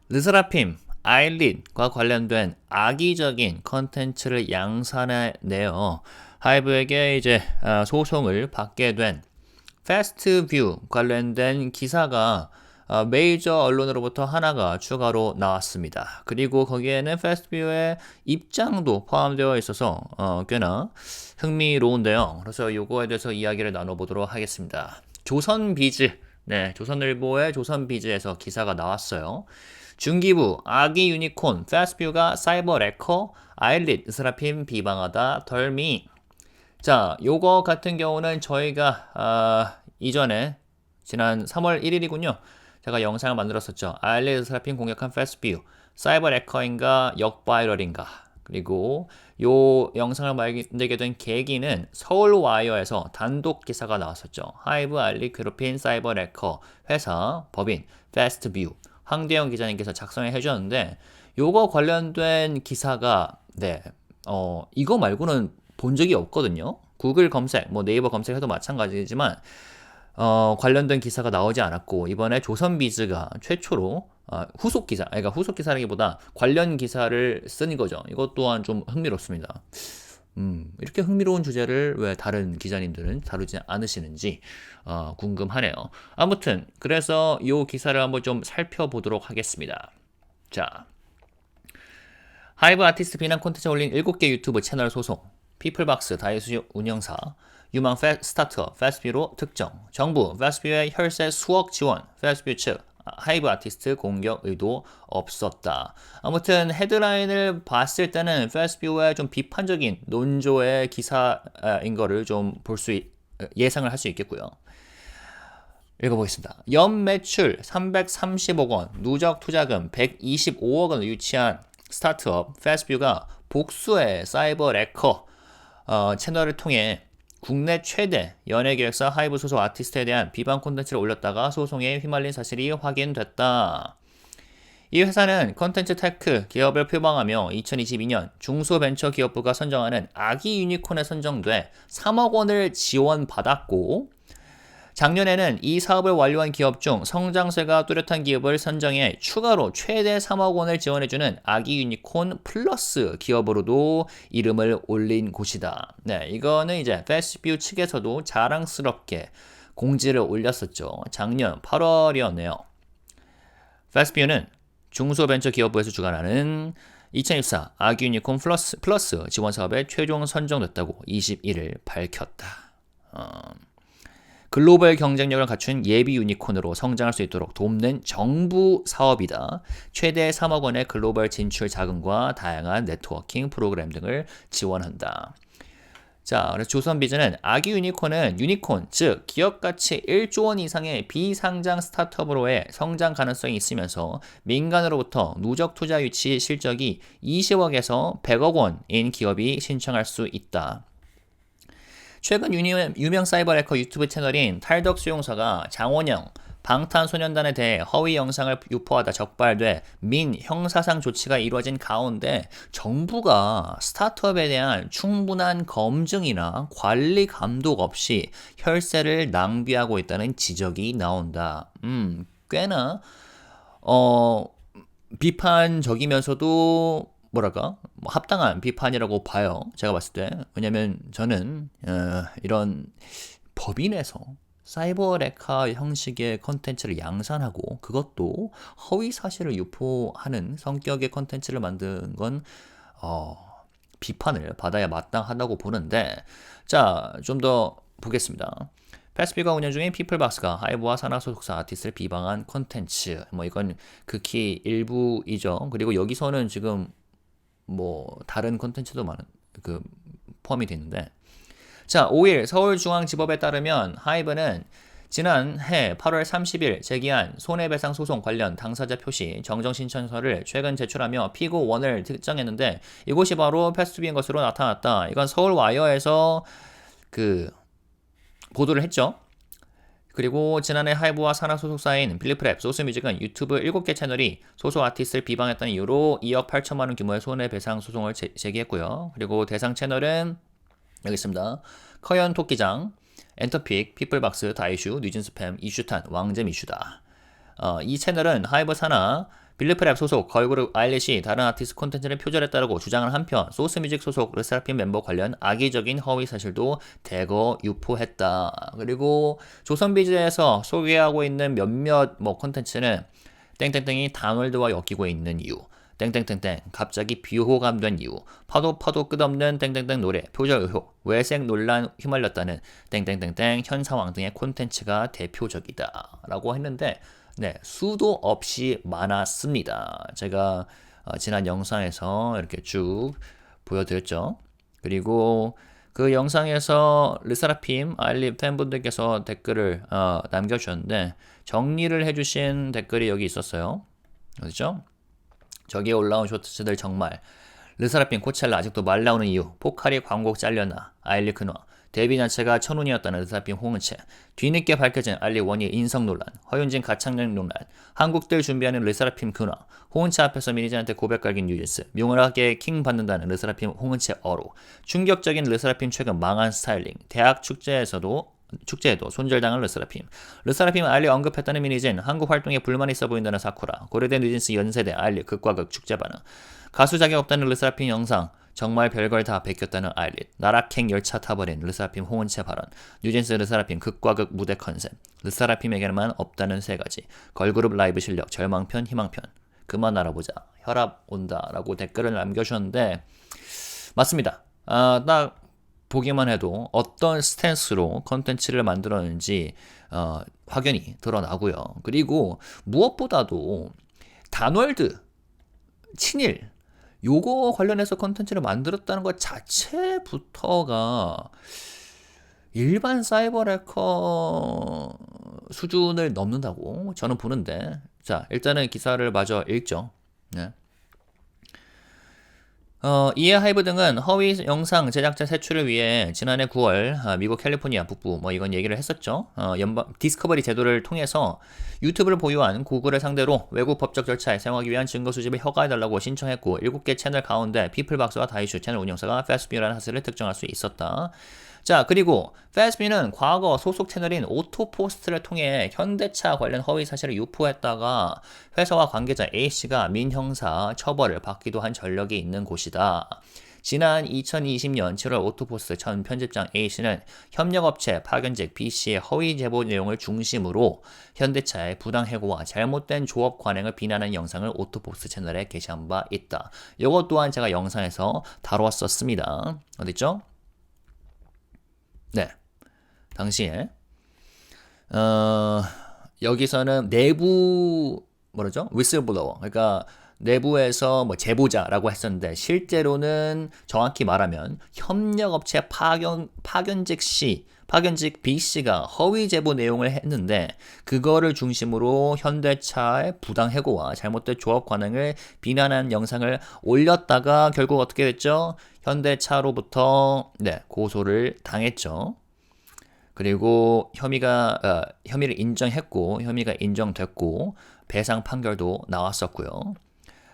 르세라핌, 아일릿과 관련된 악의적인 컨텐츠를 양산해내어 하이브에게 이제 소송을 받게 된 패스트뷰 관련된 기사가 메이저 언론으로부터 하나가 추가로 나왔습니다. 그리고 거기에는 패스트뷰의 입장도 포함되어 있어서 꽤나 흥미로운데요. 그래서 요거에 대해서 이야기를 나눠보도록 하겠습니다. 조선비즈, 네, 조선일보의 조선비즈에서 기사가 나왔어요. 중기부, 아기 유니콘, 패스트뷰가 사이버 레커, 아일릿, 스라핌 비방하다, 덜미. 자, 요거 같은 경우는 저희가 이전에 지난 3월 1일이군요. 제가 영상을 만들었었죠. 아일릿 스라핌 공격한 패스트뷰, 사이버 레커인가 역바이럴인가. 그리고 요 영상을 만들게 된 계기는 서울와이어에서 단독 기사가 나왔었죠. 하이브 아일릿 괴롭힌 사이버 레커 회사 법인 패스트뷰 황대영 기자님께서 작성해 주셨는데 요거 관련된 기사가 이거 말고는 본 적이 없거든요. 구글 검색, 뭐 네이버 검색해도 마찬가지지만 관련된 기사가 나오지 않았고 이번에 조선비즈가 최초로 후속 기사, 그러니까 후속 기사라기보다 관련 기사를 쓴 거죠. 이것 또한 좀 흥미롭습니다. 이렇게 흥미로운 주제를 왜 다른 기자님들은 다루지 않으시는지 궁금하네요. 아무튼 그래서 이 기사를 한번 좀 살펴보도록 하겠습니다. 자, 하이브 아티스트 비난 콘텐츠 올린 7개 유튜브 채널 소송, 피플박스 다이수 운영사, 유망 스타트업 패스트뷰로 특정, 정부 패스트뷰의 혈세 수억 지원, 패스트뷰 측 하이브 아티스트 공격 의도 없었다. 아무튼 헤드라인을 봤을 때는 패스트뷰의 좀 비판적인 논조의 기사인 거를 좀 예상을 할 수 있겠고요. 읽어보겠습니다. 연 매출 330억 원, 누적 투자금 125억 원을 유치한 스타트업 패스트뷰가 복수의 사이버 레커 채널을 통해 국내 최대 연예기획사 하이브 소속 아티스트에 대한 비방 콘텐츠를 올렸다가 소송에 휘말린 사실이 확인됐다. 이 회사는 컨텐츠 테크 기업을 표방하며 2022년 중소벤처기업부가 선정하는 아기 유니콘에 선정돼 3억 원을 지원받았고 작년에는 이 사업을 완료한 기업 중 성장세가 뚜렷한 기업을 선정해 추가로 최대 3억 원을 지원해주는 아기 유니콘 플러스 기업으로도 이름을 올린 곳이다. 네, 이거는 이제 패스트뷰 측에서도 자랑스럽게 공지를 올렸었죠. 작년 8월이었네요. 패스트뷰는 중소벤처기업부에서 주관하는 2024 아기 유니콘 플러스 지원 사업에 최종 선정됐다고 21일 밝혔다. 글로벌 경쟁력을 갖춘 예비 유니콘으로 성장할 수 있도록 돕는 정부 사업이다. 최대 3억 원의 글로벌 진출 자금과 다양한 네트워킹 프로그램 등을 지원한다. 자, 그래서 조선비즈는 아기 유니콘은 유니콘, 즉 기업 가치 1조 원 이상의 비상장 스타트업으로의 성장 가능성이 있으면서 민간으로부터 누적 투자 유치 실적이 20억에서 100억 원인 기업이 신청할 수 있다. 최근 유명 사이버 해커 유튜브 채널인 탈덕 수용사가 장원영 방탄소년단에 대해 허위 영상을 유포하다 적발돼 민 형사상 조치가 이루어진 가운데 정부가 스타트업에 대한 충분한 검증이나 관리 감독 없이 혈세를 낭비하고 있다는 지적이 나온다. 꽤나 비판적이면서도 뭐랄까 합당한 비판이라고 봐요. 제가 봤을 때. 왜냐면 저는 이런 법인에서 사이버 레카 형식의 컨텐츠를 양산하고 그것도 허위 사실을 유포하는 성격의 컨텐츠를 만든 건 비판을 받아야 마땅하다고 보는데, 자, 좀 더 보겠습니다. 패스트뷰가 운영 중인 피플박스가 하이브와 산하 소속사 아티스트를 비방한 컨텐츠, 뭐 이건 극히 일부이죠. 그리고 여기서는 지금 뭐 다른 콘텐츠도 많은 포함이 되는데, 자, 5일 서울중앙지법에 따르면 하이브는 지난해 8월 30일 제기한 손해배상 소송 관련 당사자 표시 정정 신청서를 최근 제출하며 피고 원을 특정했는데 이곳이 바로 패스트뷰인 것으로 나타났다. 이건 서울와이어에서 보도를 했죠. 그리고 지난해 하이브와 산하 소속사인 필리프랩 소스뮤직은 유튜브 7개 채널이 소속 아티스트를 비방했다는 이유로 2억 8천만 원 규모의 손해배상 소송을 제기했고요. 그리고 대상 채널은 여기 있습니다. 커연 토끼장, 엔터픽, 피플박스, 다이슈, 뉴진스팸, 이슈탄, 왕잼 이슈다. 이 채널은 하이브 산하 빌리프랩 소속 걸그룹 아일릿이 다른 아티스트 콘텐츠를 표절했다고 주장을 한편 소스뮤직 소속 르세라핌 멤버 관련 악의적인 허위 사실도 대거 유포했다. 그리고 조선비즈에서 소개하고 있는 몇몇 콘텐츠는 땡땡땡이 다널드와 엮이고 있는 이유, 땡땡땡땡 갑자기 비호감된 이유, 파도 끝없는 땡땡땡 노래 표절 의혹, 외색 논란 휘말렸다는 땡땡땡땡 현 상황 등의 콘텐츠가 대표적이다 라고 했는데 네, 수도 없이 많았습니다. 제가 지난 영상에서 이렇게 쭉 보여드렸죠. 그리고 그 영상에서 르세라핌 아일릿 팬분들께서 댓글을 남겨주셨는데 정리를 해주신 댓글이 여기 있었어요. 그렇죠? 저기에 올라온 쇼츠들 정말 르세라핌 코첼라 아직도 말 나오는 이유, 포카리 광곡 잘려나, 아일릿 근황, 데뷔 자체가 천운이었다는 르세라핌 홍은채, 뒤늦게 밝혀진 아일릿 원희 인성 논란, 허윤진 가창력 논란, 한국들 준비하는 르세라핌 근황, 홍은채 앞에서 미니즈한테 고백 갈긴 뉴진스, 묘하게 킹 받는다는 르세라핌 홍은채 어로, 충격적인 르세라핌 최근 망한 스타일링, 대학 축제에도 손절당한 르세라핌 아일릿 언급했다는 미니진, 한국 활동에 불만이 있어 보인다는 사쿠라, 고려대 뉴진스 연세대 아일릿 극과 극 축제 반응, 가수 자격 없다는 르세라핌 영상, 정말 별걸 다 베꼈다는 아일릿, 나락행 열차 타버린 르세라핌 홍은채 발언, 뉴진스 르세라핌 극과 극 무대 컨셉, 르세라핌에게만 없다는 세 가지, 걸그룹 라이브 실력, 절망편, 희망편, 그만 알아보자, 혈압 온다 라고 댓글을 남겨주셨는데 맞습니다. 딱 보기만 해도 어떤 스탠스로 컨텐츠를 만들었는지 확연히 드러나고요. 그리고 무엇보다도 단월드, 친일 요거 관련해서 컨텐츠를 만들었다는 것 자체부터가 일반 사이버래커 수준을 넘는다고 저는 보는데, 자 일단은 기사를 마저 읽죠. 네. 이에 하이브 등은 허위 영상 제작자 색출을 위해 지난해 9월 미국 캘리포니아 북부 이건 얘기를 했었죠. 디스커버리 제도를 통해서 유튜브를 보유한 구글을 상대로 외국 법적 절차에 사용하기 위한 증거 수집을 허가해달라고 신청했고 7개 채널 가운데 피플박스와 다이슈 채널 운영사가 패스트뷰라는 하스를 특정할 수 있었다. 자, 그리고 패스트뷰는 과거 소속 채널인 오토포스트를 통해 현대차 관련 허위 사실을 유포했다가 회사와 관계자 A씨가 민형사 처벌을 받기도 한 전력이 있는 곳이다. 지난 2020년 7월 오토포스트 전 편집장 A씨는 협력업체 파견직 B씨의 허위 제보 내용을 중심으로 현대차의 부당해고와 잘못된 조업 관행을 비난하는 영상을 오토포스트 채널에 게시한 바 있다. 이것 또한 제가 영상에서 다루었었습니다. 어딨죠? 네, 당시에 여기서는 내부 위슬블로워, 그러니까 내부에서 제보자라고 했었는데 실제로는 정확히 말하면 협력업체 파견직 B씨가 허위 제보 내용을 했는데 그거를 중심으로 현대차의 부당해고와 잘못된 조업 관행을 비난한 영상을 올렸다가 결국 어떻게 됐죠? 현대차로부터 고소를 당했죠. 그리고 혐의를 인정했고 혐의가 인정됐고 배상 판결도 나왔었고요.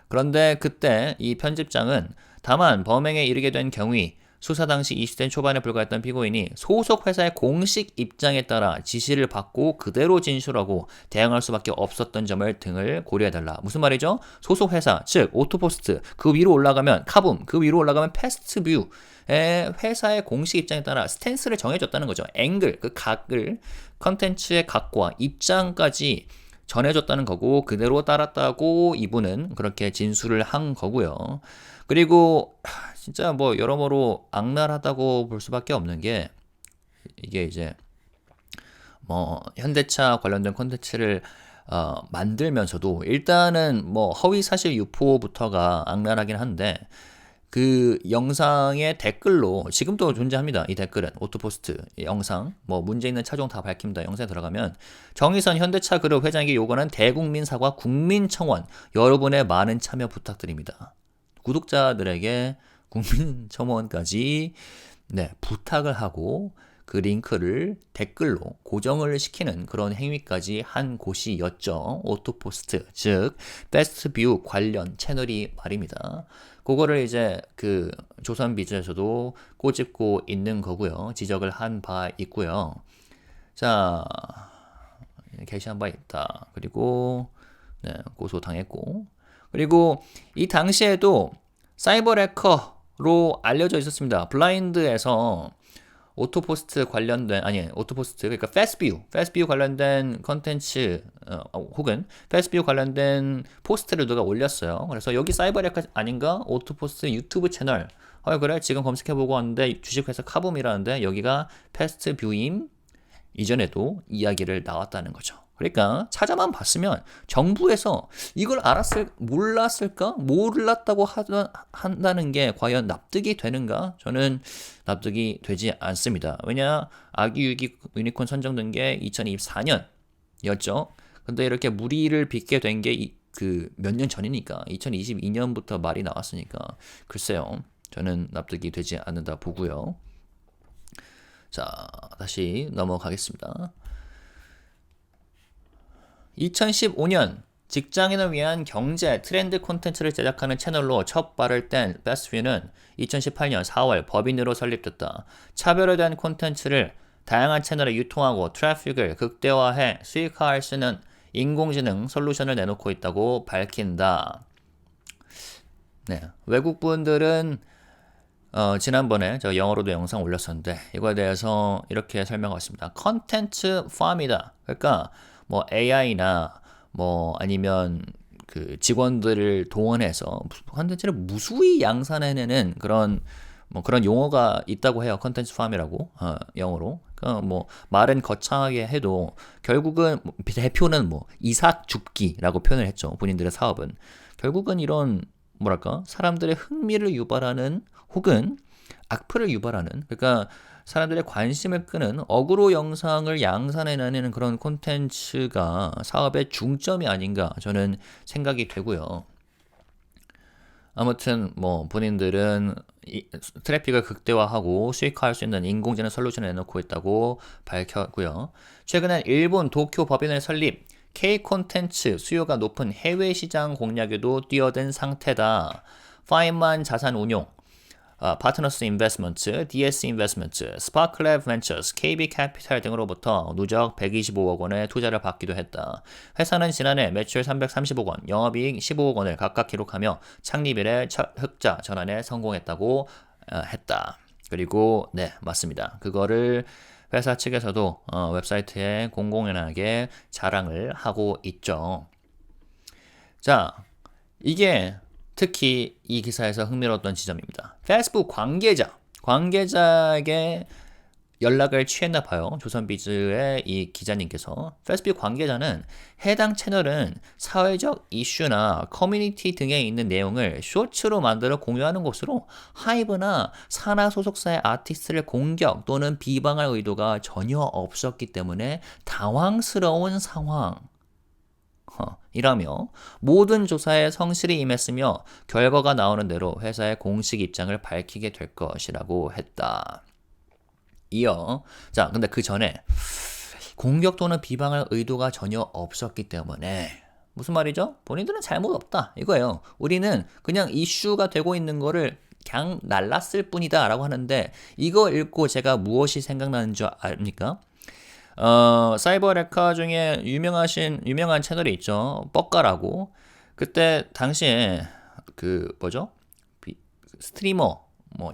그런데 그때 이 편집장은 다만 범행에 이르게 된 경위, 수사 당시 20대 초반에 불과했던 피고인이 소속 회사의 공식 입장에 따라 지시를 받고 그대로 진술하고 대응할 수밖에 없었던 점을 등을 고려해달라. 무슨 말이죠? 소속 회사, 즉 오토포스트, 그 위로 올라가면 카붐, 그 위로 올라가면 패스트뷰 회사의 공식 입장에 따라 스탠스를 정해줬다는 거죠. 앵글, 그 각을, 컨텐츠의 각과 입장까지 전해줬다는 거고 그대로 따랐다고 이분은 그렇게 진술을 한 거고요. 그리고 진짜 여러모로 악랄하다고 볼 수밖에 없는 게 이게 이제 현대차 관련된 콘텐츠를 만들면서도 일단은 허위 사실 유포부터가 악랄하긴 한데 그 영상의 댓글로 지금도 존재합니다. 이 댓글은 오토포스트 영상 문제 있는 차종 다 밝힙니다. 영상에 들어가면 정의선 현대차 그룹 회장에게 요구하는 대국민 사과 국민청원 여러분의 많은 참여 부탁드립니다. 구독자들에게 국민청원까지 부탁을 하고 그 링크를 댓글로 고정을 시키는 그런 행위까지 한 곳이었죠. 오토포스트, 즉 패스트뷰 관련 채널이 말입니다. 그거를 이제 그 조선비즈에서도 꼬집고 있는 거고요. 지적을 한 바 있고요. 자, 게시한 바 있다. 그리고 고소당했고 그리고 이 당시에도 사이버 해커로 알려져 있었습니다. 블라인드에서 오토포스트 관련된 오토포스트 그러니까 패스트뷰 관련된 컨텐츠 혹은 패스트뷰 관련된 포스트를 누가 올렸어요. 그래서 여기 사이버 해커 아닌가? 오토포스트 유튜브 채널. 그래 지금 검색해보고 왔는데 주식회사 카붐이라는데 여기가 패스트뷰임. 이전에도 이야기를 나왔다는 거죠. 그러니까 찾아만 봤으면 정부에서 이걸 몰랐을까? 몰랐다고 한다는 게 과연 납득이 되는가? 저는 납득이 되지 않습니다. 왜냐? 아기 유니콘 선정된 게 2024년이었죠. 근데 이렇게 무리를 빚게 된 게 몇 년 전이니까 2022년부터 말이 나왔으니까 글쎄요. 저는 납득이 되지 않는다 보고요. 자, 다시 넘어가겠습니다. 2015년 직장인을 위한 경제 트렌드 콘텐츠를 제작하는 채널로 첫 발을 뗀 패스트뷰는 2018년 4월 법인으로 설립됐다. 차별화된 콘텐츠를 다양한 채널에 유통하고 트래픽을 극대화해 수익화할 수 있는 인공지능 솔루션을 내놓고 있다고 밝힌다. 네, 외국분들은 지난번에 저 영어로도 영상 올렸었는데 이거에 대해서 이렇게 설명하고 있습니다. 컨텐츠 팜이다. 그러니까 뭐 AI나 뭐 아니면 그 직원들을 동원해서 컨텐츠를 무수히 양산해내는 그런 용어가 있다고 해요. 컨텐츠 팜이라고 영어로. 그러니까 뭐 말은 거창하게 해도 결국은 대표는 이삭 줍기라고 표현을 했죠. 본인들의 사업은 결국은 이런 사람들의 흥미를 유발하는 혹은 악플을 유발하는 그러니까 사람들의 관심을 끄는 어그로 영상을 양산해내는 그런 콘텐츠가 사업의 중점이 아닌가 저는 생각이 되고요. 아무튼 본인들은 트래픽을 극대화하고 수익화할 수 있는 인공지능 솔루션을 내놓고 있다고 밝혔고요. 최근엔 일본 도쿄 법인을 설립, K 콘텐츠 수요가 높은 해외 시장 공략에도 뛰어든 상태다. 파인만 자산 운용, 파트너스 인베스트먼트, DS 인베스트먼트, 스파클랩 벤처스, KB 캐피탈 등으로부터 누적 125억 원의 투자를 받기도 했다. 회사는 지난해 매출 330억 원, 영업이익 15억 원을 각각 기록하며 창립 이래 첫 흑자 전환에 성공했다고 했다. 그리고 네, 맞습니다. 그거를 회사 측에서도 웹사이트에 공공연하게 자랑을 하고 있죠. 자, 이게 특히 이 기사에서 흥미로웠던 지점입니다. 페이스북 관계자에게 연락을 취했나 봐요. 조선비즈의 이 기자님께서. 페이스북 관계자는 해당 채널은 사회적 이슈나 커뮤니티 등에 있는 내용을 쇼츠로 만들어 공유하는 것으로 하이브나 산하 소속사의 아티스트를 공격 또는 비방할 의도가 전혀 없었기 때문에 당황스러운 상황. 이라며 모든 조사에 성실히 임했으며 결과가 나오는 대로 회사의 공식 입장을 밝히게 될 것이라고 했다. 이어 근데 그 전에 공격 또는 비방할 의도가 전혀 없었기 때문에 무슨 말이죠? 본인들은 잘못 없다 이거예요. 우리는 그냥 이슈가 되고 있는 거를 그냥 날랐을 뿐이다 라고 하는데 이거 읽고 제가 무엇이 생각나는 줄 압니까? 사이버 해커 중에 유명한 채널이 있죠. 뻑가라고. 그때 당시에 스트리머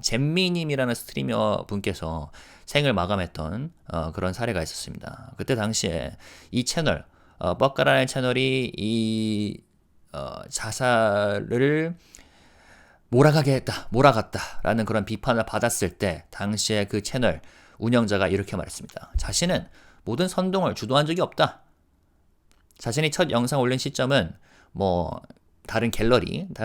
잼미님이라는 스트리머 분께서 생을 마감했던 그런 사례가 있었습니다. 그때 당시에 이 채널 뻑가라는 채널이 이 자살을 몰아갔다라는 그런 비판을 받았을 때 당시에 그 채널 운영자가 이렇게 말했습니다. 자신은 모든 선동을 주도한 적이 없다. 자신이 첫 영상 올린 시점은 다른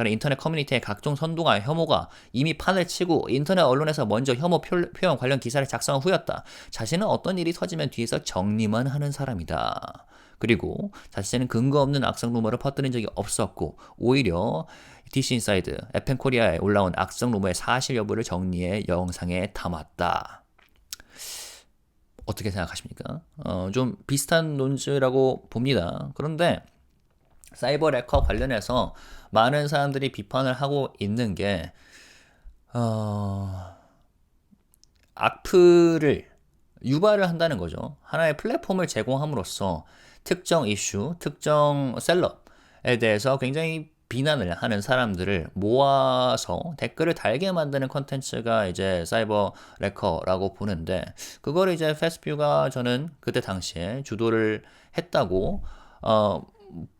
인터넷 커뮤니티의 각종 선동과 혐오가 이미 판을 치고 인터넷 언론에서 먼저 혐오 표현 관련 기사를 작성한 후였다. 자신은 어떤 일이 터지면 뒤에서 정리만 하는 사람이다. 그리고 자신은 근거 없는 악성 루머를 퍼뜨린 적이 없었고 오히려 DC 인사이드, FM코리아에 올라온 악성 루머의 사실 여부를 정리해 영상에 담았다. 어떻게 생각하십니까? 좀 비슷한 논지라고 봅니다. 그런데 사이버 해커 관련해서 많은 사람들이 비판을 하고 있는 게 악플을 유발을 한다는 거죠. 하나의 플랫폼을 제공함으로써 특정 이슈, 특정 셀럽에 대해서 굉장히 비난을 하는 사람들을 모아서 댓글을 달게 만드는 컨텐츠가 이제 사이버 레커라고 보는데, 그걸 이제 패스트뷰가 저는 그때 당시에 주도를 했다고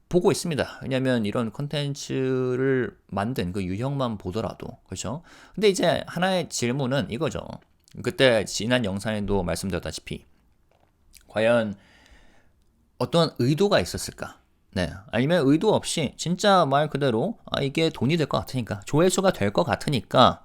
보고 있습니다. 왜냐면 이런 컨텐츠를 만든 그 유형만 보더라도, 그렇죠? 근데 이제 하나의 질문은 이거죠. 그때 지난 영상에도 말씀드렸다시피 과연 어떤 의도가 있었을까? 네. 아니면 의도 없이 진짜 말 그대로 이게 돈이 될 것 같으니까, 조회수가 될 것 같으니까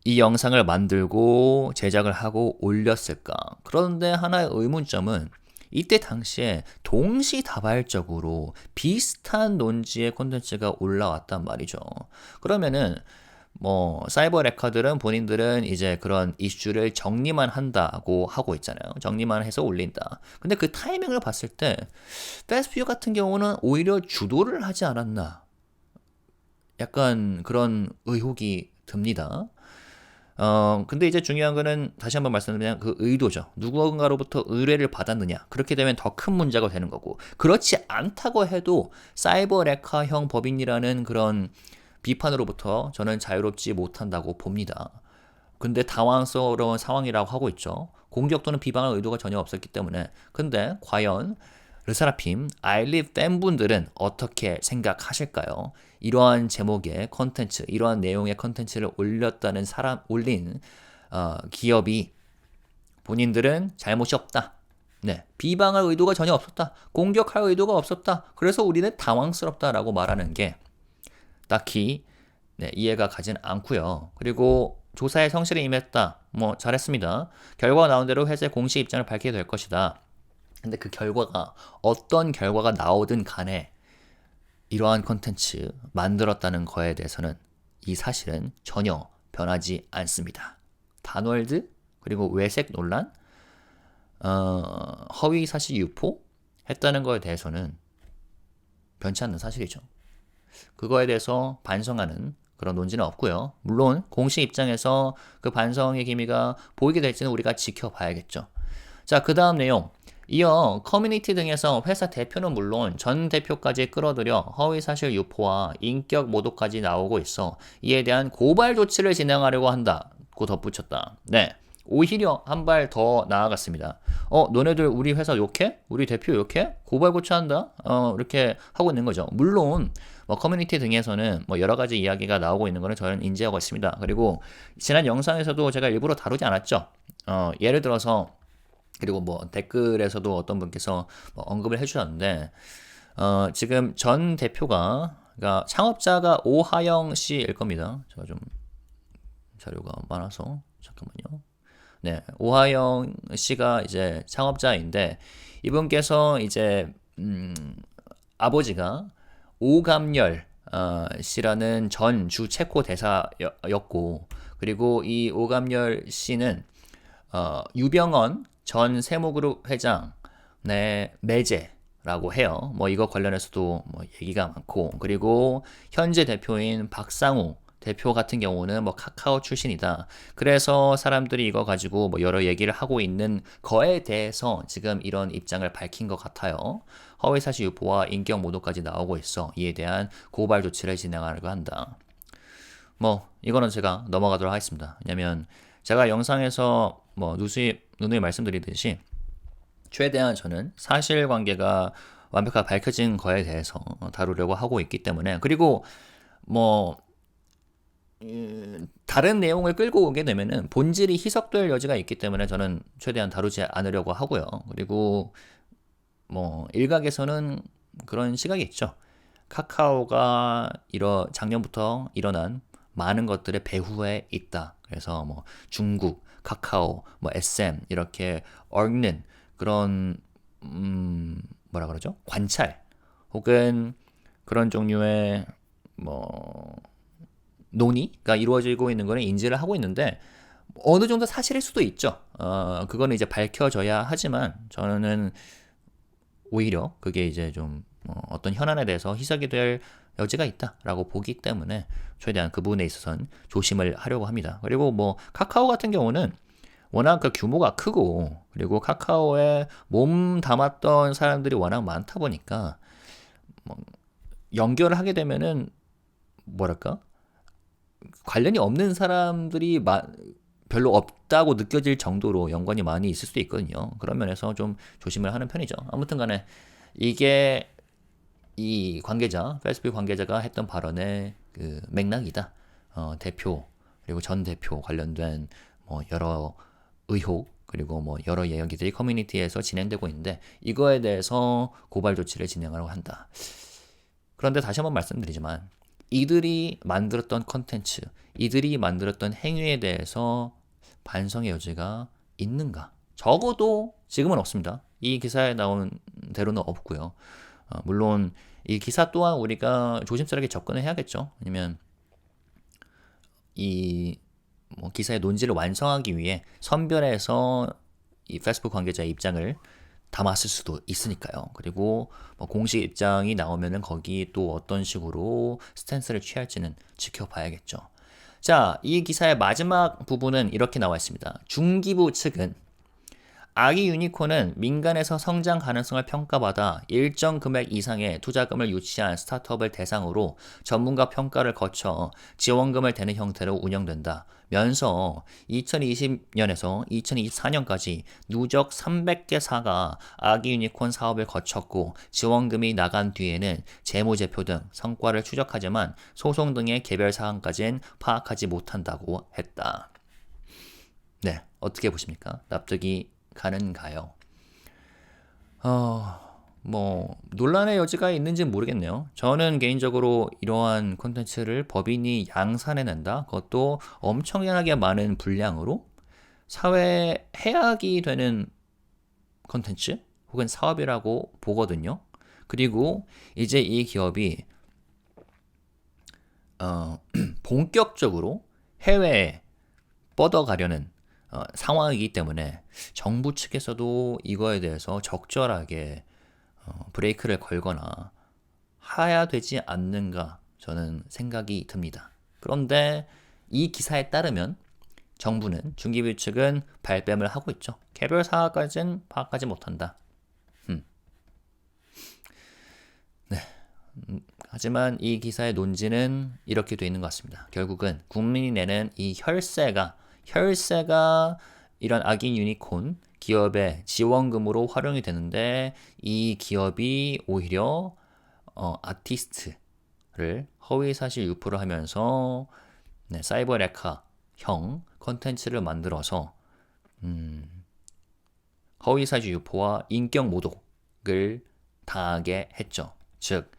이 영상을 만들고 제작을 하고 올렸을까? 그런데 하나의 의문점은 이때 당시에 동시다발적으로 비슷한 논지의 콘텐츠가 올라왔단 말이죠. 그러면은 뭐 사이버 레커들은 본인들은 이제 그런 이슈를 정리만 한다고 하고 있잖아요. 정리만 해서 올린다. 근데 그 타이밍을 봤을 때 패스트뷰 같은 경우는 오히려 주도를 하지 않았나, 약간 그런 의혹이 듭니다. 근데 이제 중요한 거는 다시 한번 말씀드리면 그 의도죠. 누군가로부터 의뢰를 받았느냐. 그렇게 되면 더 큰 문제가 되는 거고, 그렇지 않다고 해도 사이버 레카형 법인이라는 그런 비판으로부터 저는 자유롭지 못한다고 봅니다. 근데 당황스러운 상황이라고 하고 있죠. 공격 또는 비방할 의도가 전혀 없었기 때문에. 근데 과연 르사라핌, 아일린 팬분들은 어떻게 생각하실까요? 이러한 제목의 컨텐츠, 이러한 내용의 컨텐츠를 올린 기업이 본인들은 잘못이 없다. 네, 비방할 의도가 전혀 없었다. 공격할 의도가 없었다. 그래서 우리는 당황스럽다라고 말하는 게 딱히 이해가 가진 않고요. 그리고 조사에 성실히 임했다. 뭐 잘했습니다. 결과가 나온 대로 회사의 공식 입장을 밝히게 될 것이다. 근데 그 결과가 어떤 결과가 나오든 간에 이러한 컨텐츠 만들었다는 거에 대해서는 이 사실은 전혀 변하지 않습니다. 단월드, 그리고 외색 논란, 허위 사실 유포 했다는 거에 대해서는 변치 않는 사실이죠. 그거에 대해서 반성하는 그런 논지는 없고요. 물론 공식 입장에서 그 반성의 기미가 보이게 될지는 우리가 지켜봐야겠죠. 자, 그 다음 내용. 이어 커뮤니티 등에서 회사 대표는 물론 전 대표까지 끌어들여 허위사실 유포와 인격 모독까지 나오고 있어 이에 대한 고발 조치를 진행하려고 한다고 덧붙였다. 네, 오히려 한 발 더 나아갔습니다. 너네들 우리 회사 욕해? 우리 대표 욕해? 고발 고쳐한다? 이렇게 하고 있는 거죠. 물론 뭐 커뮤니티 등에서는 뭐 여러 가지 이야기가 나오고 있는 거는 저는 인지하고 있습니다. 그리고 지난 영상에서도 제가 일부러 다루지 않았죠. 예를 들어서, 그리고 뭐 댓글에서도 어떤 분께서 뭐 언급을 해주셨는데, 지금 전 대표가, 그러니까 창업자가 오하영 씨일 겁니다. 제가 좀 자료가 많아서 잠깐만요. 네, 오하영 씨가 이제 창업자인데, 이분께서 이제 아버지가 오감열 씨라는 전 주 체코 대사였고, 그리고 이 오감열 씨는 유병언 전 세무그룹 회장의 매제라고 해요. 뭐 이거 관련해서도 뭐 얘기가 많고, 그리고 현재 대표인 박상우 대표 같은 경우는 뭐 카카오 출신이다. 그래서 사람들이 이거 가지고 뭐 여러 얘기를 하고 있는 거에 대해서 지금 이런 입장을 밝힌 것 같아요. 허위사실 유포와 인격 모독까지 나오고 있어. 이에 대한 고발 조치를 진행하려고 한다. 뭐 이거는 제가 넘어가도록 하겠습니다. 왜냐면 제가 영상에서 뭐 누누이 말씀드리듯이 최대한 저는 사실관계가 완벽하게 밝혀진 거에 대해서 다루려고 하고 있기 때문에, 그리고 뭐 다른 내용을 끌고 오게 되면은 본질이 희석될 여지가 있기 때문에 저는 최대한 다루지 않으려고 하고요. 그리고 뭐 일각에서는 그런 시각이 있죠. 카카오가 작년부터 일어난 많은 것들의 배후에 있다. 그래서 뭐 중국, 카카오, 뭐 SM 이렇게 얽는 그런 뭐라 그러죠? 관찰 혹은 그런 종류의 뭐 논의가 이루어지고 있는 거는 인지를 하고 있는데, 어느 정도 사실일 수도 있죠. 그거는 이제 밝혀져야 하지만 저는 오히려 그게 이제 좀 어떤 현안에 대해서 희석이 될 여지가 있다라고 보기 때문에 최대한 그 부분에 있어서는 조심을 하려고 합니다. 그리고 뭐 카카오 같은 경우는 워낙 그 규모가 크고, 그리고 카카오에 몸 담았던 사람들이 워낙 많다 보니까 뭐 연결을 하게 되면은 뭐랄까? 관련이 없는 사람들이 별로 없다고 느껴질 정도로 연관이 많이 있을 수도 있거든요. 그런 면에서 좀 조심을 하는 편이죠. 아무튼 간에 이게 이 관계자, 패스트뷰 관계자가 했던 발언의 그 맥락이다. 대표 그리고 전 대표 관련된 뭐 여러 의혹 그리고 뭐 여러 이야기들이 커뮤니티에서 진행되고 있는데 이거에 대해서 고발 조치를 진행하려고 한다. 그런데 다시 한번 말씀드리지만 이들이 만들었던 컨텐츠, 이들이 만들었던 행위에 대해서 반성의 여지가 있는가? 적어도 지금은 없습니다. 이 기사에 나온 대로는 없고요. 물론 이 기사 또한 우리가 조심스럽게 접근을 해야겠죠. 왜냐면 이 뭐 기사의 논지를 완성하기 위해 선별해서 이 페이스북 관계자의 입장을 담았을 수도 있으니까요. 그리고 뭐 공식 입장이 나오면은 거기 또 어떤 식으로 스탠스를 취할지는 지켜봐야겠죠. 자, 이 기사의 마지막 부분은 이렇게 나와 있습니다. 중기부 측은 아기 유니콘은 민간에서 성장 가능성을 평가받아 일정 금액 이상의 투자금을 유치한 스타트업을 대상으로 전문가 평가를 거쳐 지원금을 대는 형태로 운영된다. 면서 2020년에서 2024년까지 누적 300개사가 아기 유니콘 사업을 거쳤고 지원금이 나간 뒤에는 재무제표 등 성과를 추적하지만 소송 등의 개별 사항까지는 파악하지 못한다고 했다. 네, 어떻게 보십니까? 납득이 가는가요? 뭐 논란의 여지가 있는지는 모르겠네요. 저는 개인적으로 이러한 콘텐츠를 법인이 양산해낸다. 그것도 엄청나게 많은 분량으로 사회에 해악이 되는 콘텐츠 혹은 사업이라고 보거든요. 그리고 이제 이 기업이 본격적으로 해외에 뻗어가려는 상황이기 때문에 정부 측에서도 이거에 대해서 적절하게 브레이크를 걸거나 해야 되지 않는가 저는 생각이 듭니다. 그런데 이 기사에 따르면 정부는 중기부 측은 발뺌을 하고 있죠. 개별 사항까지는 파악하지 못한다. 네. 하지만 이 기사의 논지는 이렇게 돼 있는 것 같습니다. 결국은 국민이 내는 이 혈세가 이런 아기 유니콘 기업의 지원금으로 활용이 되는데 이 기업이 오히려 아티스트를 허위사실 유포를 하면서 사이버 레카형 컨텐츠를 만들어서 허위사실 유포와 인격 모독을 당하게 했죠. 즉,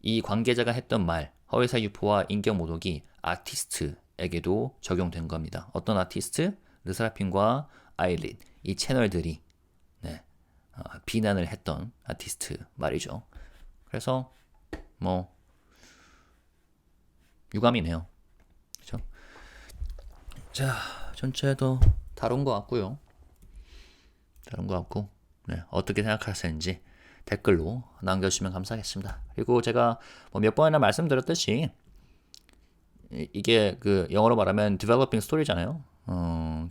이 관계자가 했던 말, 허위사실 유포와 인격 모독이 아티스트에게도 적용된 겁니다. 어떤 아티스트? 르세라핌과 아일린, 이 채널들이 비난을 했던 아티스트 말이죠. 그래서 뭐 유감이네요. 그렇죠? 자, 전체도 다룬 것 같고요. 어떻게 생각하시는지 댓글로 남겨주시면 감사하겠습니다. 그리고 제가 몇 번이나 말씀드렸듯이 이게 그 영어로 말하면 developing story잖아요.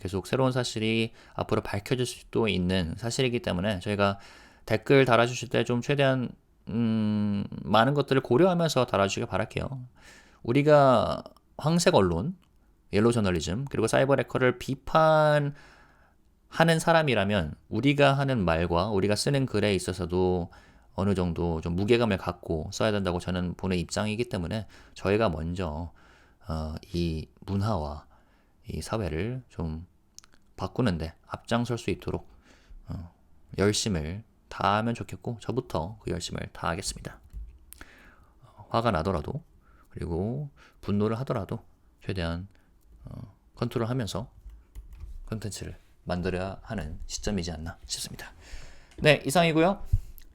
계속 새로운 사실이 앞으로 밝혀질 수도 있는 사실이기 때문에 저희가 댓글 달아주실 때 좀 최대한 많은 것들을 고려하면서 달아주시길 바랄게요. 우리가 황색 언론, 옐로우 저널리즘, 그리고 사이버 해커를 비판하는 사람이라면 우리가 하는 말과 우리가 쓰는 글에 있어서도 어느 정도 좀 무게감을 갖고 써야 된다고 저는 보는 입장이기 때문에 저희가 먼저 이 문화와 이 사회를 좀 바꾸는데 앞장설 수 있도록 열심을 다하면 좋겠고 저부터 그 열심을 다하겠습니다. 화가 나더라도 그리고 분노를 하더라도 최대한 컨트롤하면서 콘텐츠를 만들어야 하는 시점이지 않나 싶습니다. 네, 이상이고요.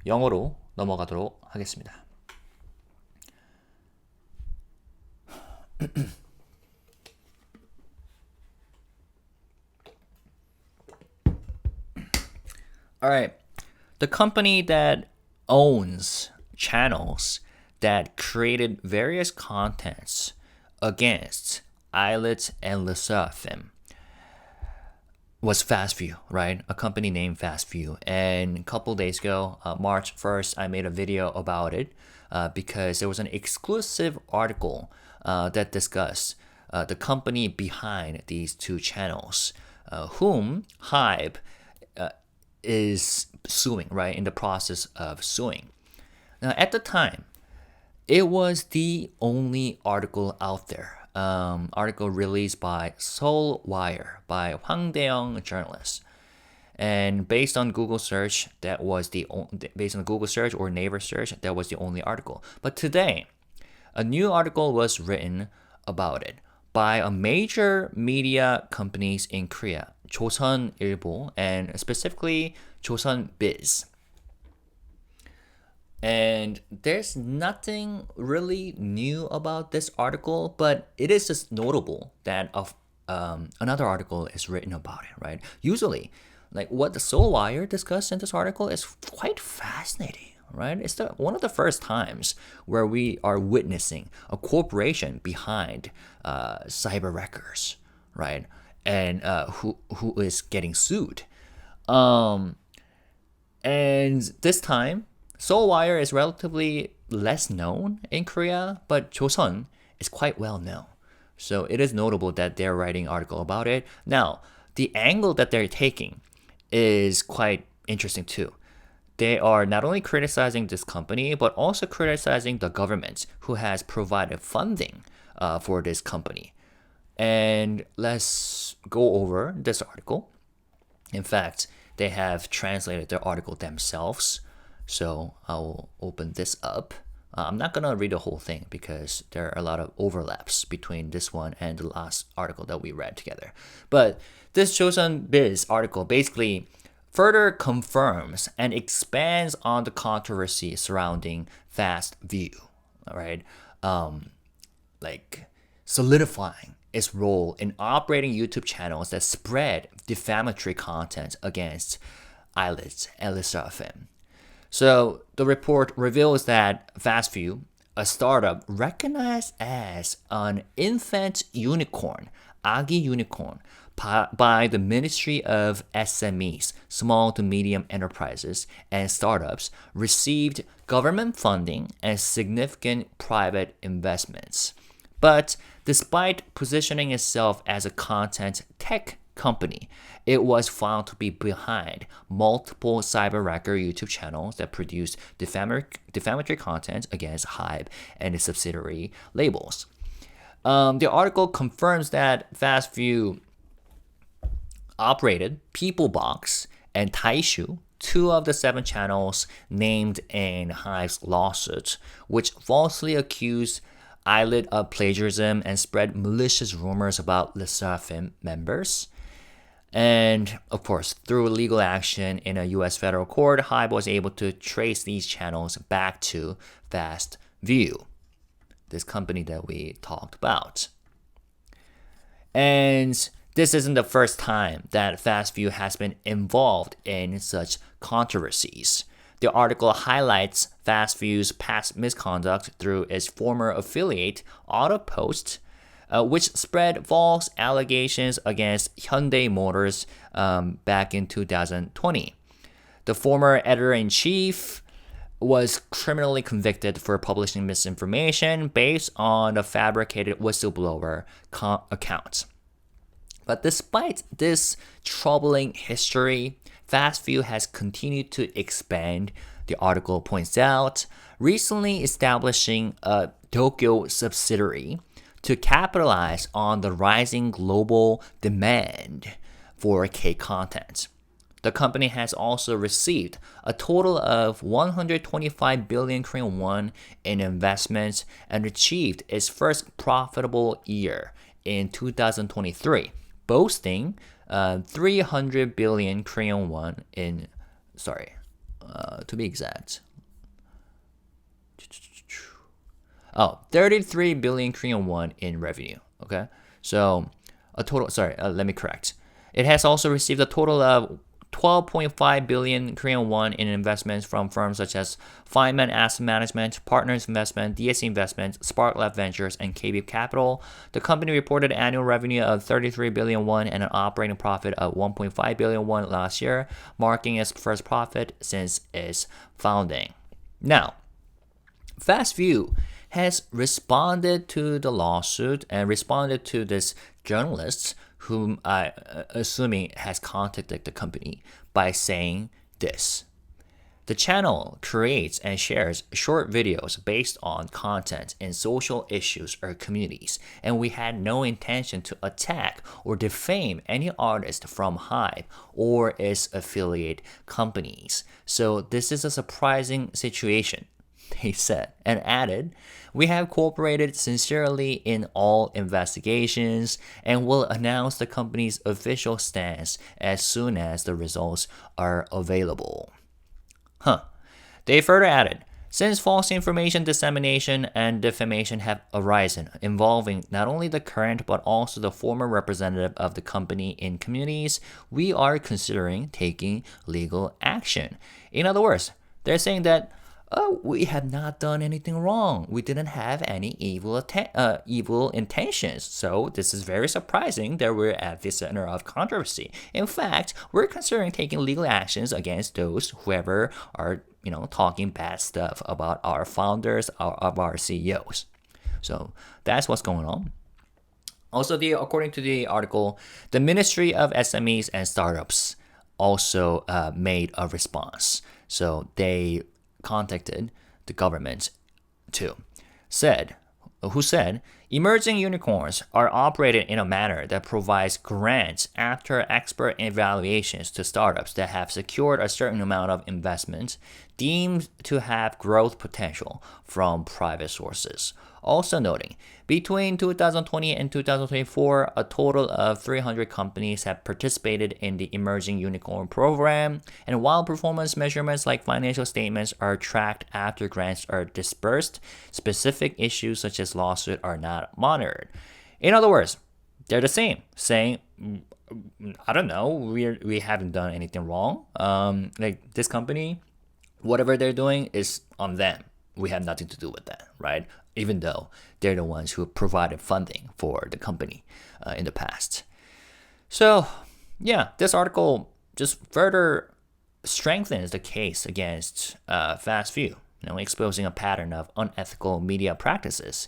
영어로 넘어가도록 하겠습니다. Alright, the company that owns channels that created various contents against Eilert and Lasafin was FastView, right? A company named FastView. And a couple days ago, March 1st, I made a video about it because there was an exclusive article that discussed the company behind these two channels, whom HYBE is suing, right? In the process of suing. Now, at the time, it was the only article out there. Article released by Seoul Wire by Hwang Dae-young, a journalist. And based on Google search, based on Google search or Naver search, that was the only article. But today, a new article was written about it by a major media companies in Korea, 조선일보, and specifically 조선비z. And there's nothing really new about this article, but it is just notable that another article is written about it, right? Usually, like what the Seoul Wire discussed in this article is quite fascinating, right? It's one of the first times where we are witnessing a corporation behind cyber wreckers, right? And who is getting sued. And this time, Seoul Wire is relatively less known in Korea, but Joseon is quite well known. So it is notable that they're writing an article about it. Now, the angle that they're taking is quite interesting too. They are not only criticizing this company, but also criticizing the government who has provided funding for this company. And let's go over this article. In fact, they have translated their article themselves. So I'll open this up. I'm not going to read the whole thing because there are a lot of overlaps between this one and the last article that we read together. But this 조선비z article basically further confirms and expands on the controversy surrounding FastView, all right? Like solidifying its role in operating YouTube channels that spread defamatory content against islets and LSFM. So the report reveals that FastView, a startup recognized as an infant unicorn, 아기 unicorn, by the Ministry of SMEs, small to medium enterprises and startups, received government funding and significant private investments. But despite positioning itself as a content tech company, it was found to be behind multiple cyber wrecker YouTube channels that produced defamatory content against HYBE and its subsidiary labels. The article confirms that FastView operated PeopleBox and Taishu, two of the 7 channels named in HYBE's lawsuit, which falsely accused Islet of plagiarism and spread malicious rumors about LSFM members. And of course, through legal action in a US federal court, HYBE was able to trace these channels back to FastView, this company that we talked about. And this isn't the first time that FastView has been involved in such controversies. The article highlights FastView's past misconduct through its former affiliate, AutoPost, which spread false allegations against Hyundai Motors back in 2020. The former editor-in-chief was criminally convicted for publishing misinformation based on a fabricated whistleblower account. But despite this troubling history, FastView has continued to expand, the article points out, recently establishing a Tokyo subsidiary to capitalize on the rising global demand for K content. The company has also received a total of 125 billion Korean won in investments and achieved its first profitable year in 2023, boasting 300 billion Korean won in, to be exact, 33 billion Korean won in revenue. Okay, so let me correct. It has also received a total of 12.5 billion Korean won in investments from firms such as Feynman Asset Management, Partners Investment, DSC Investment, Sparklab Ventures, and KB Capital. The company reported annual revenue of 33 billion won and an operating profit of 1.5 billion won last year, marking its first profit since its founding. Now, FastView has responded to the lawsuit and responded to this journalist whom I assuming has contacted the company by saying this. The channel creates and shares short videos based on content in social issues or communities, and we had no intention to attack or defame any artist from HYBE or its affiliate companies. So this is a surprising situation, they said, and added, we have cooperated sincerely in all investigations and will announce the company's official stance as soon as the results are available. They further added, since false information dissemination and defamation have arisen involving not only the current but also the former representative of the company in communities, we are considering taking legal action. In other words, they're saying that we have not done anything wrong. We didn't have any evil intentions. So this is very surprising that we're at the center of controversy. In fact, we're considering taking legal actions against those whoever are, talking bad stuff about our founders or of our CEOs. So that's what's going on. Also, according to the article, the Ministry of SMEs and Startups also made a response. So they contacted the government too, who said emerging unicorns are operated in a manner that provides grants after expert evaluations to startups that have secured a certain amount of investment deemed to have growth potential from private sources. Also noting, between 2020 and 2024, a total of 300 companies have participated in the Emerging Unicorn Program, and while performance measurements like financial statements are tracked after grants are dispersed, specific issues such as lawsuit are not monitored. In other words, they're the same, saying, I don't know, we haven't done anything wrong. Like this company, whatever they're doing is on them. We have nothing to do with that, right? Even though they're the ones who provided funding for the company in the past. So, yeah, this article just further strengthens the case against FastView, exposing a pattern of unethical media practices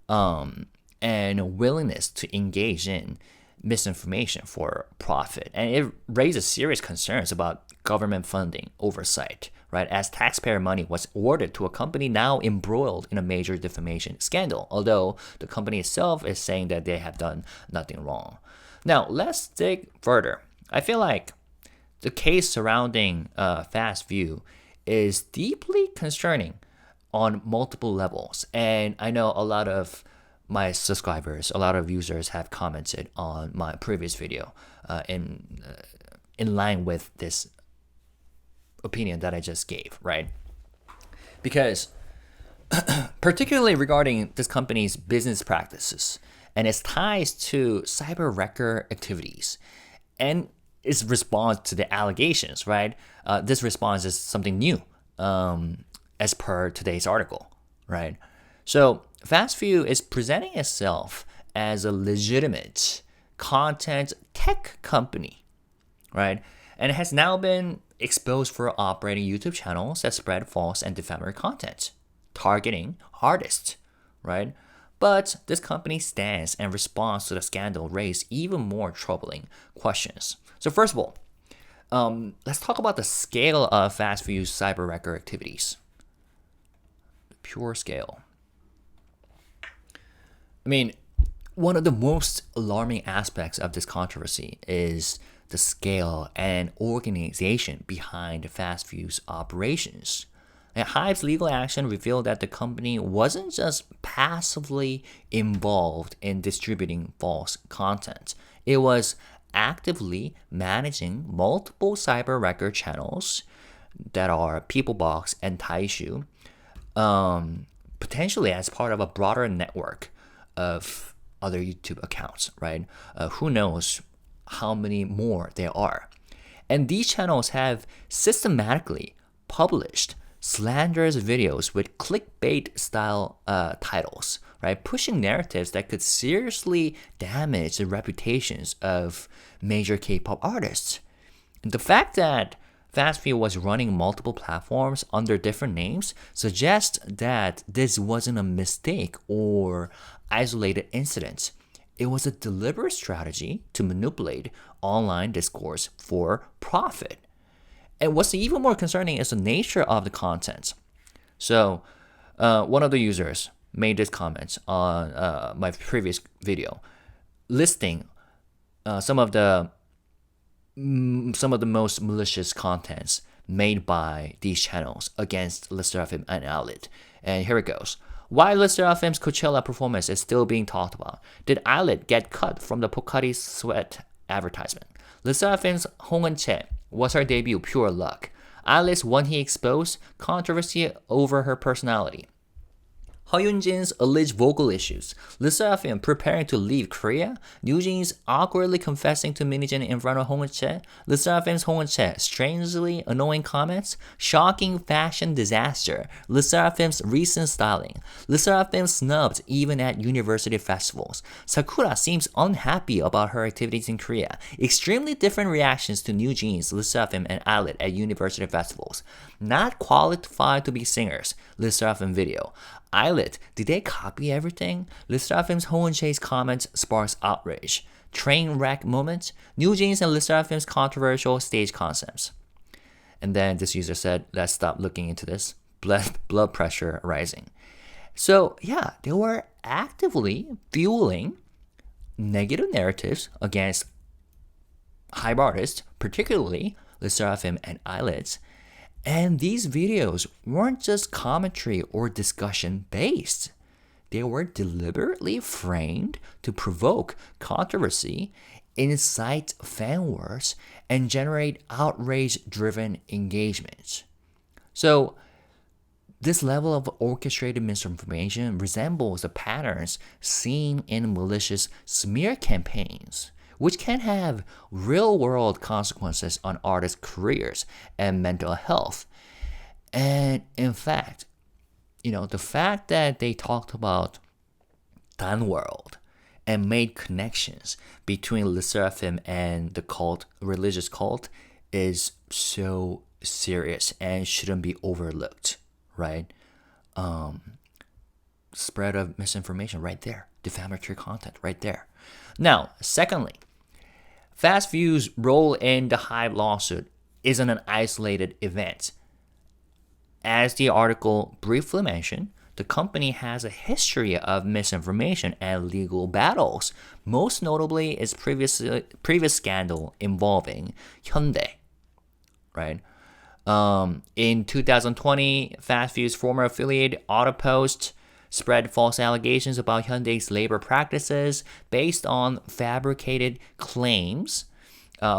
and willingness to engage in misinformation for profit. And it raises serious concerns about government funding oversight, right, as taxpayer money was awarded to a company now embroiled in a major defamation scandal, although the company itself is saying that they have done nothing wrong. Now, let's dig further. I feel like the case surrounding FastView is deeply concerning on multiple levels, and I know a lot of my subscribers, a lot of users have commented on my previous video in line with this opinion that I just gave, right? Because particularly regarding this company's business practices and its ties to cyber wrecker activities and its response to the allegations, right? This response is something new as per today's article, right? So FastView is presenting itself as a legitimate content tech company, right? And it has now been exposed for operating YouTube channels that spread false and defamatory content, targeting artists, right? But this company's stance and response to the scandal raised even more troubling questions. So first of all, let's talk about the scale of FastView's cyber wrecker activities. The pure scale. I mean, one of the most alarming aspects of this controversy is the scale and organization behind FastView's operations. And HYBE's legal action revealed that the company wasn't just passively involved in distributing false content. It was actively managing multiple cyber wrecker channels that are Peoplebox and Taishu, potentially as part of a broader network of other YouTube accounts, right? Who knows how many more there are. And these channels have systematically published slanderous videos with clickbait style titles, right? Pushing narratives that could seriously damage the reputations of major K-pop artists. And the fact that FastView was running multiple platforms under different names suggests that this wasn't a mistake or isolated incident. It was a deliberate strategy to manipulate online discourse for profit. And what's even more concerning is the nature of the content. So, one of the users made this comment on my previous video, listing some of the most malicious contents made by these channels against LE SSERAFIM and Outlet. And here it goes. Why LE SSERAFIM's Coachella performance is still being talked about. Did Outlet get cut from the Pocari Sweat advertisement? LE SSERAFIM's Hong Eun-chae was her debut pure luck. Outlet's One He exposed controversy over her personality. Hyunjin's alleged vocal issues, LE SSERAFIM preparing to leave Korea, NewJeans awkwardly confessing to Minijin in front of Hong Eun-chae, LE SSERAFIM's Hong Eun-chae strangely annoying comments, shocking fashion disaster, LE SSERAFIM's recent styling, LE SSERAFIM snubbed even at university festivals, Sakura seems unhappy about her activities in Korea, extremely different reactions to NewJeans, LE SSERAFIM and Outlet at university festivals, not qualified to be singers, LE SSERAFIM video, Outlet, did they copy everything? LE SSERAFIM's Hong Eun-chae's comments sparks outrage. Train wreck moment? NewJeans and LE SSERAFIM's controversial stage concepts. And then this user said, let's stop looking into this. Blood pressure rising. So yeah, they were actively fueling negative narratives against HYBE artists, particularly LE SSERAFIM and Outlet. And these videos weren't just commentary or discussion based. They were deliberately framed to provoke controversy, incite fan wars, and generate outrage-driven engagement. So, this level of orchestrated misinformation resembles the patterns seen in malicious smear campaigns, which can have real-world consequences on artists' careers and mental health. And in fact, the fact that they talked about Dan World and made connections between LE SSERAFIM and the religious cult, is so serious and shouldn't be overlooked, right? Spread of misinformation right there, defamatory content right there. Now, secondly, FastView's role in the HYBE lawsuit isn't an isolated event. As the article briefly mentioned, the company has a history of misinformation and legal battles, most notably its previous scandal involving Hyundai, right? In 2020, FastView's former affiliate AutoPost spread false allegations about Hyundai's labor practices based on fabricated claims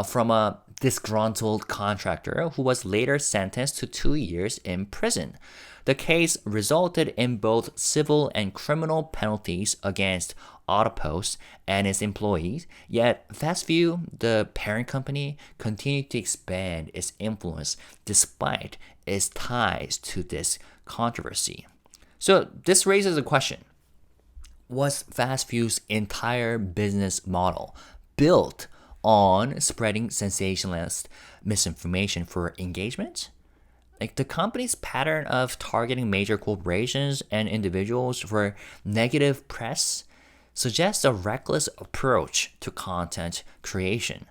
from a disgruntled contractor who was later sentenced to 2 years in prison. The case resulted in both civil and criminal penalties against AutoPost and its employees, yet FastView, the parent company, continued to expand its influence despite its ties to this controversy. So this raises a question. Was FastView's entire business model built on spreading sensationalist misinformation for engagement? Like, the company's pattern of targeting major corporations and individuals for negative press suggests a reckless approach to content creation,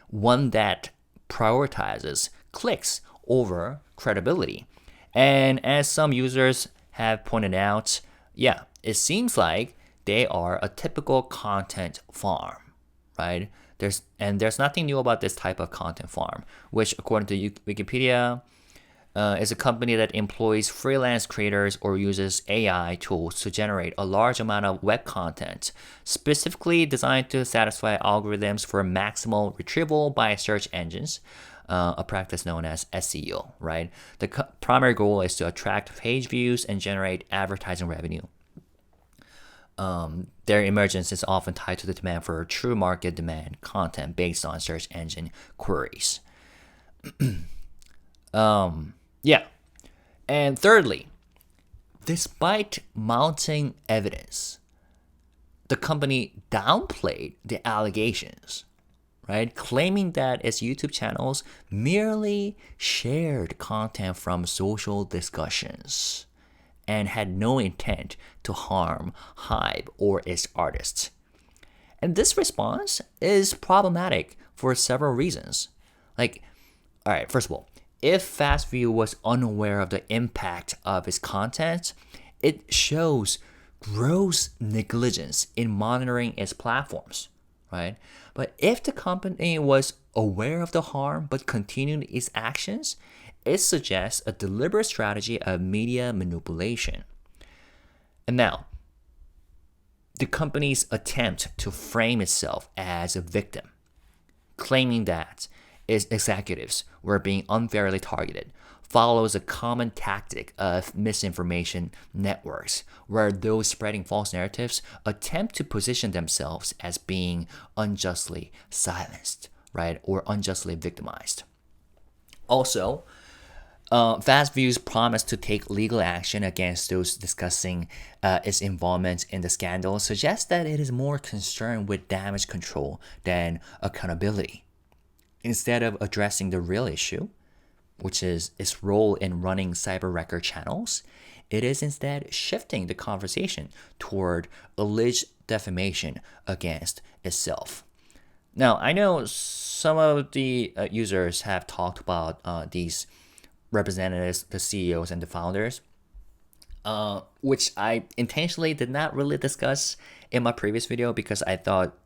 one that prioritizes clicks over credibility. And as some users have pointed out, it seems like they are a typical content farm, right? There's nothing new about this type of content farm, which according to Wikipedia, is a company that employs freelance creators or uses AI tools to generate a large amount of web content, specifically designed to satisfy algorithms for maximal retrieval by search engines, a practice known as SEO, right? The primary goal is to attract page views and generate advertising revenue. Their emergence is often tied to the demand for true market demand content based on search engine queries. Yeah. And thirdly, despite mounting evidence, the company downplayed the allegations, right? Claiming that its YouTube channels merely shared content from social discussions and had no intent to harm HYBE or its artists. And this response is problematic for several reasons. Like, all right, first of all, if FastView was unaware of the impact of its content, it shows gross negligence in monitoring its platforms, right? But if the company was aware of the harm but continued its actions, it suggests a deliberate strategy of media manipulation. And now, the company's attempt to frame itself as a victim, claiming that its executives were being unfairly targeted, follows a common tactic of misinformation networks, where those spreading false narratives attempt to position themselves as being unjustly silenced, right, or unjustly victimized. Also, FastView's promise to take legal action against those discussing its involvement in the scandal suggests that it is more concerned with damage control than accountability. Instead of addressing the real issue, which is its role in running cyber record channels, it is instead shifting the conversation toward alleged defamation against itself. Now, I know some of the users have talked about these representatives, the CEOs and the founders, which I intentionally did not really discuss in my previous video because I thought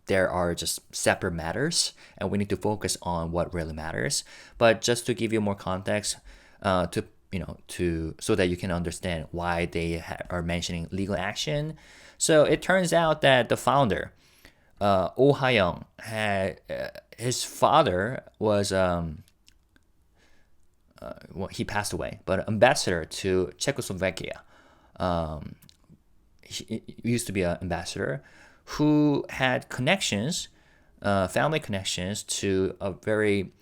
there are just separate matters and we need to focus on what really matters. But just to give you more context, so that you can understand why they are mentioning legal action. So it turns out that the founder, Oh Ha-young, had his father was he passed away, but ambassador to Czechoslovakia. He used to be an ambassador who had connections, family connections to a very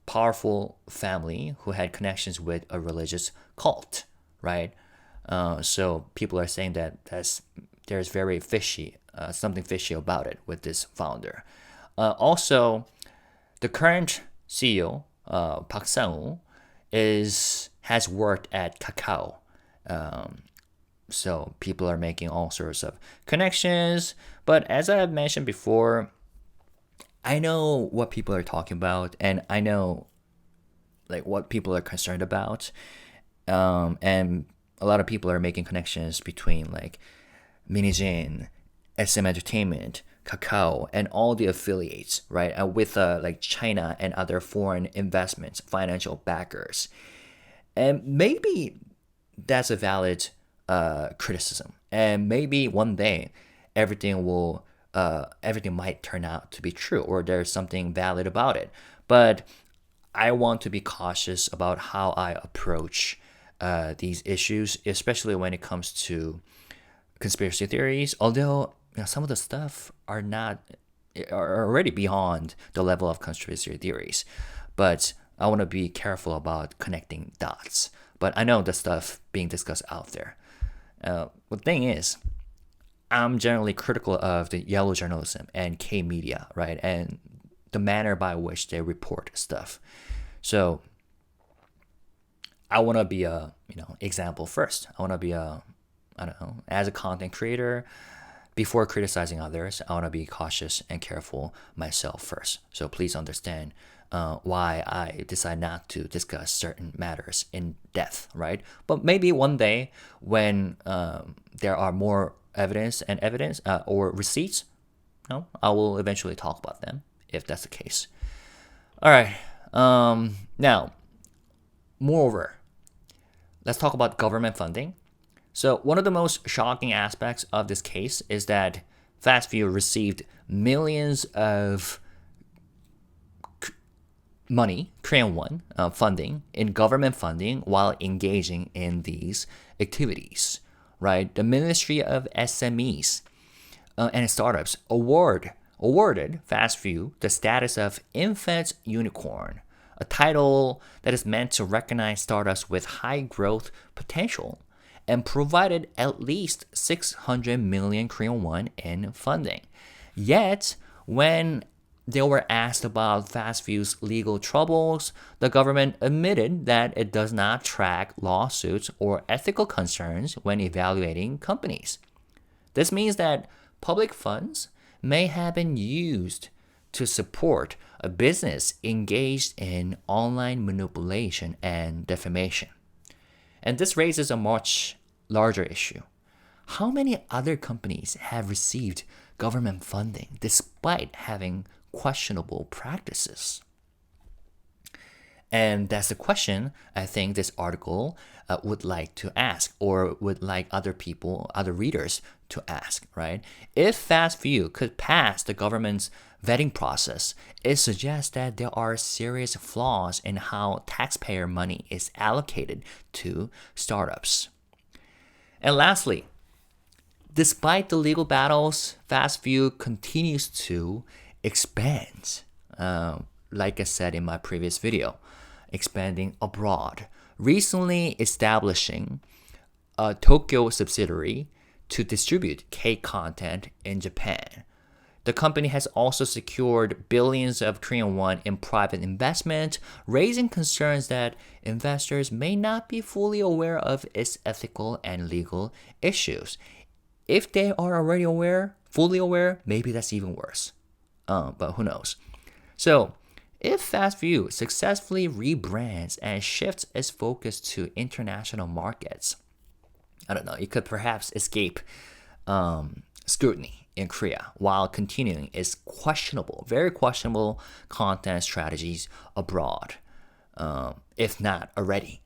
powerful family who had connections with a religious cult, right? So people are saying that there's very fishy, something fishy about it with this founder. Also, the current CEO, Park Sang-woo, has worked at Kakao. So people are making all sorts of connections. But as I have mentioned before, I know what people are talking about, and I know like what people are concerned about. And a lot of people are making connections between like Minijin, SM Entertainment, Kakao, and all the affiliates, right? With like China and other foreign investments, financial backers. And maybe that's a valid criticism. And maybe one day everything might turn out to be true, or there's something valid about it. But I want to be cautious about how I approach these issues, especially when it comes to conspiracy theories. Although some of the stuff are already beyond the level of conspiracy theories, but I want to be careful about connecting dots. But I know the stuff being discussed out there. The thing is, I'm generally critical of the yellow journalism and K media, right? And the manner by which they report stuff. So I want to be a example first. I want to be as a content creator, before criticizing others, I want to be cautious and careful myself first. So please understand why I decide not to discuss certain matters in depth, right? But maybe one day when there are more evidence or receipts, I will eventually talk about them if that's the case. All right. Now, moreover, let's talk about government funding. So one of the most shocking aspects of this case is that FastView received millions of money, Korean won, funding, in government funding while engaging in these activities, right? The Ministry of SMEs and Startups awarded FastView the status of infant unicorn a title that is meant to recognize startups with high growth potential, and provided at least 600 million Korean won in funding. Yet, when they were asked about FastView's legal troubles, the government admitted that it does not track lawsuits or ethical concerns when evaluating companies. This means that public funds may have been used to support a business engaged in online manipulation and defamation. And this raises a much larger issue. How many other companies have received government funding despite having questionable practices? And that's the question I think this article would like to ask, or would like other people, other readers to ask, right? If FastView could pass the government's vetting process, it suggests that there are serious flaws in how taxpayer money is allocated to startups. And lastly, despite the legal battles, FastView continues to expand. Like I said in my previous video, expanding abroad, recently establishing a Tokyo subsidiary to distribute K content in Japan. The company has also secured billions of Korean won in private investment, raising concerns that investors may not be fully aware of its ethical and legal issues. If they are already fully aware, maybe that's even worse. But who knows? So, if FastView successfully rebrands and shifts its focus to international markets, I don't know, it could perhaps escape scrutiny in Korea while continuing its very questionable content strategies abroad, if not already.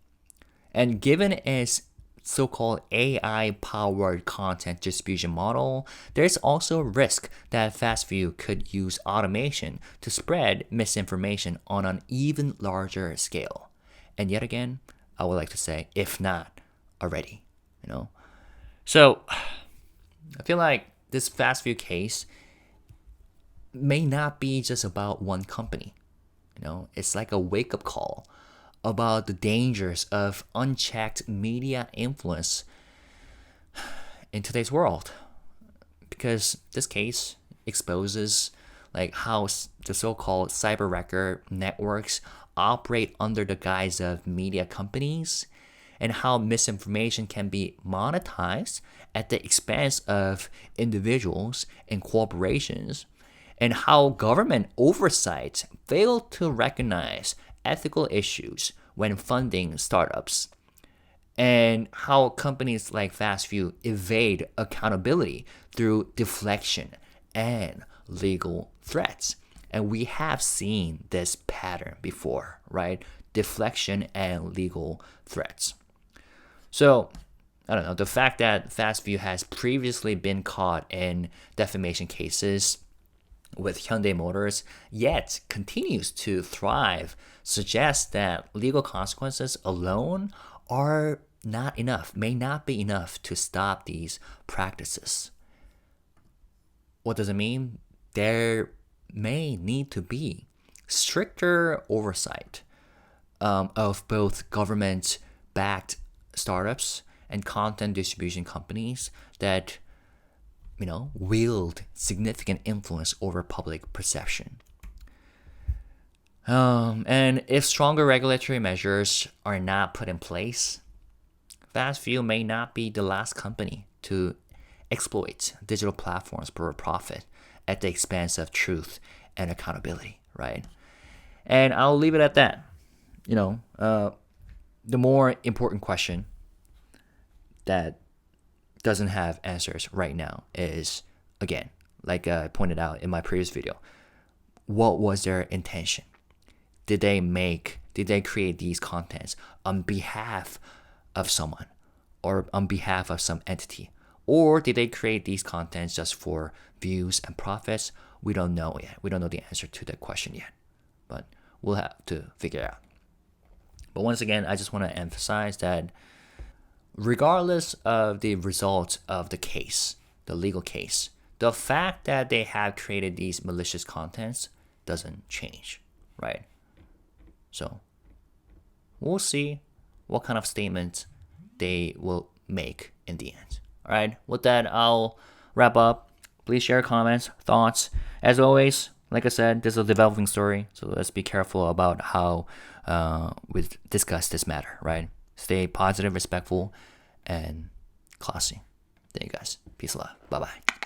And given its so-called AI-powered content distribution model, there's also a risk that FastView could use automation to spread misinformation on an even larger scale. And yet again, I would like to say, if not already, So, I feel like this FastView case may not be just about one company. It's like a wake-up call about the dangers of unchecked media influence in today's world. Because this case exposes how the so-called cyber record networks operate under the guise of media companies, and how misinformation can be monetized at the expense of individuals and corporations, and how government oversight failed to recognize ethical issues when funding startups, and how companies like FastView evade accountability through deflection and legal threats. And we have seen this pattern before, right? Deflection and legal threats. So, I don't know, the fact that FastView has previously been caught in defamation cases with Hyundai Motors, yet continues to thrive, suggests that legal consequences alone are not enough, may not be enough to stop these practices. What does it mean? There may need to be stricter oversight of both government-backed startups and content distribution companies that wield significant influence over public perception. And if stronger regulatory measures are not put in place, FastView may not be the last company to exploit digital platforms for profit at the expense of truth and accountability, right? And I'll leave it at that. The more important question that doesn't have answers right now is, again, like I pointed out in my previous video, what was their intention? Did they create these contents on behalf of someone or on behalf of some entity? Or did they create these contents just for views and profits? We don't know yet. We don't know the answer to that question yet, but we'll have to figure it out. But once again, I just want to emphasize that regardless of the results of the case, the legal case, the fact that they have created these malicious contents doesn't change, right? So we'll see what kind of statement they will make in the end. All right, with that, I'll wrap up. Please share comments, thoughts. As always, like I said, this is a developing story, so let's be careful about how we discuss this matter, right? Stay positive, respectful, and classy. Thank you guys. Peace and love. Bye-bye.